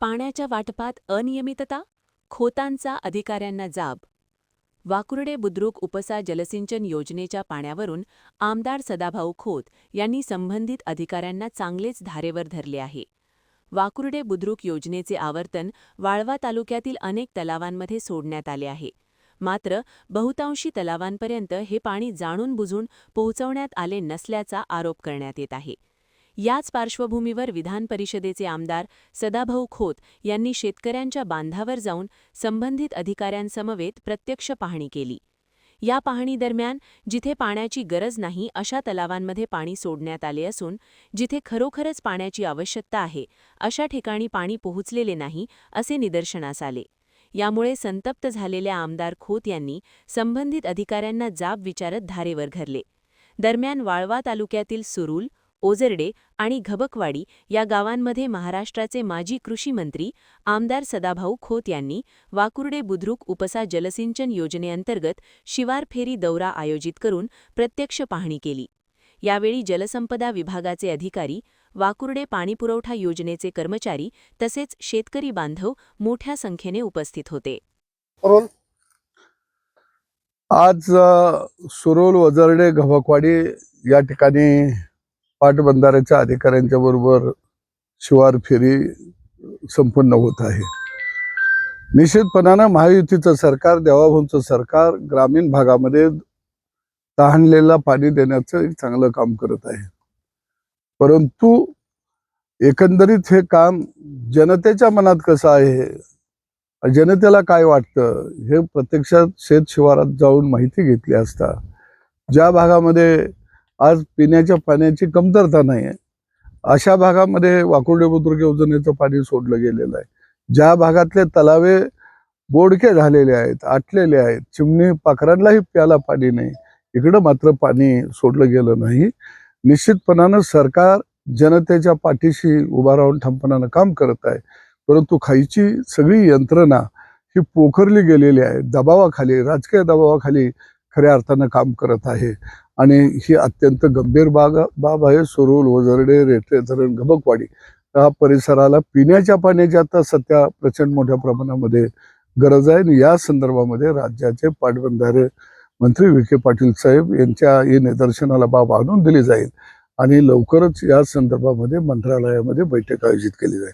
पाण्याच्या वाटपात अनियमितता, खोतांचा अधिकाऱ्यांना जाब. वाकुर्डे बुद्रुक उपसा जलसिंचन योजनेच्या पाण्यावरून आमदार सदाभाऊ खोत यांनी संबंधित अधिकाऱ्यांना चांगलेच धारेवर धरले आहे. वाकुर्डे बुद्रुक योजनेचे आवर्तन वाळवा तालुक्यातील अनेक तलावांमध्ये सोडण्यात आले आहे. मात्र बहुतांशी तलावांपर्यंत हे पाणी जाणून बुजून पोहोचवण्यात आले नसल्याचा आरोप करण्यात येत आहे. याच पार्श्वभूमीवर विधान परिषदेचे आमदार सदाभाऊ खोत यांनी शेतकऱ्यांच्या बांधावर जाऊन संबंधित अधिकाऱ्यांसमवेत प्रत्यक्ष पाहणी केली. या पाहणीदरम्यान जिथे पाण्याची गरज नाही अशा तलावांमध्ये पाणी सोडण्यात आले असून जिथे खरोखरच पाण्याची आवश्यकता आहे अशा ठिकाणी पाणी पोहोचलेले नाही असे निदर्शनास आले. यामुळे संतप्त झालेल्या आमदार खोत यांनी संबंधित अधिकाऱ्यांना जाब विचारत धारेवर धरले. दरम्यान वाळवा तालुक्यातील सुरूल, ओझरडे आणि घबकवाडी या गावांमध्ये महाराष्ट्राचे माजी कृषी मंत्री आमदार सदाभाऊ खोत यांनी वाकुर्डे बुद्रुक उपसा जलसिंचन योजनेअंतर्गत शिवार फेरी दौरा आयोजित करून प्रत्यक्ष पाहणी केली. यावेळी जलसंपदा विभागाचे अधिकारी, वाकुर्डे पाणीपुरवठा योजनेचे कर्मचारी तसेच शेतकरी बांधव मोठ्या संख्येने उपस्थित होते. आज सुरूल, ओझरडे, घबकवाडी या ठिकाणी पाटबंधाऱ्याच्या अधिकाऱ्यांच्या बरोबर शिवार फेरी संपन्न होत आहे. निश्चितपणानं महायुतीचं सरकार, देवाभाऊंचं सरकार ग्रामीण भागामध्ये तहानलेला पाणी देण्याचं एक चांगलं काम करत आहे. परंतु एकंदरीत हे काम जनतेच्या मनात कसं आहे, जनतेला काय वाटतं हे प्रत्यक्षात शेत शिवारात जाऊन माहिती घेतली असता ज्या भागामध्ये आज पिण्याच्या पाण्याची कमतरता नाही आहे अशा भागामध्ये वाकुर्डे बुद्रुक योजनेचं पाणी सोडलं गेलेलं आहे. ज्या भागातले तलावे बोडके झालेले आहेत, आटलेले आहेत, चिमणी पाखरांनाही प्यायला पाणी नाही, इकडं मात्र पाणी सोडलं गेलं नाही. निश्चितपणानं सरकार जनतेच्या पाठीशी उभा राहून ठामपणानं काम करत आहे. परंतु खाईची सगळी यंत्रणा ही पोखरली गेलेली आहे. दबावाखाली, राजकीय दबावाखाली खऱ्या अर्थानं काम करत आहे आणि ही अत्यंत गंभीर बाब आहे. सुरूल, ओझरडे, रेठरे धरण, घबकवाडी या परिसराला पिण्याच्या पाण्याची आता सध्या प्रचंड मोठ्या प्रमाणामध्ये गरज आहे आणि या संदर्भामध्ये राज्याचे पाटबंधारे मंत्री विखे पाटील साहेब यांच्या या निदर्शनाला बाब आणून दिली जाईल आणि लवकरच या संदर्भामध्ये मंत्रालयामध्ये बैठक आयोजित केली जाईल.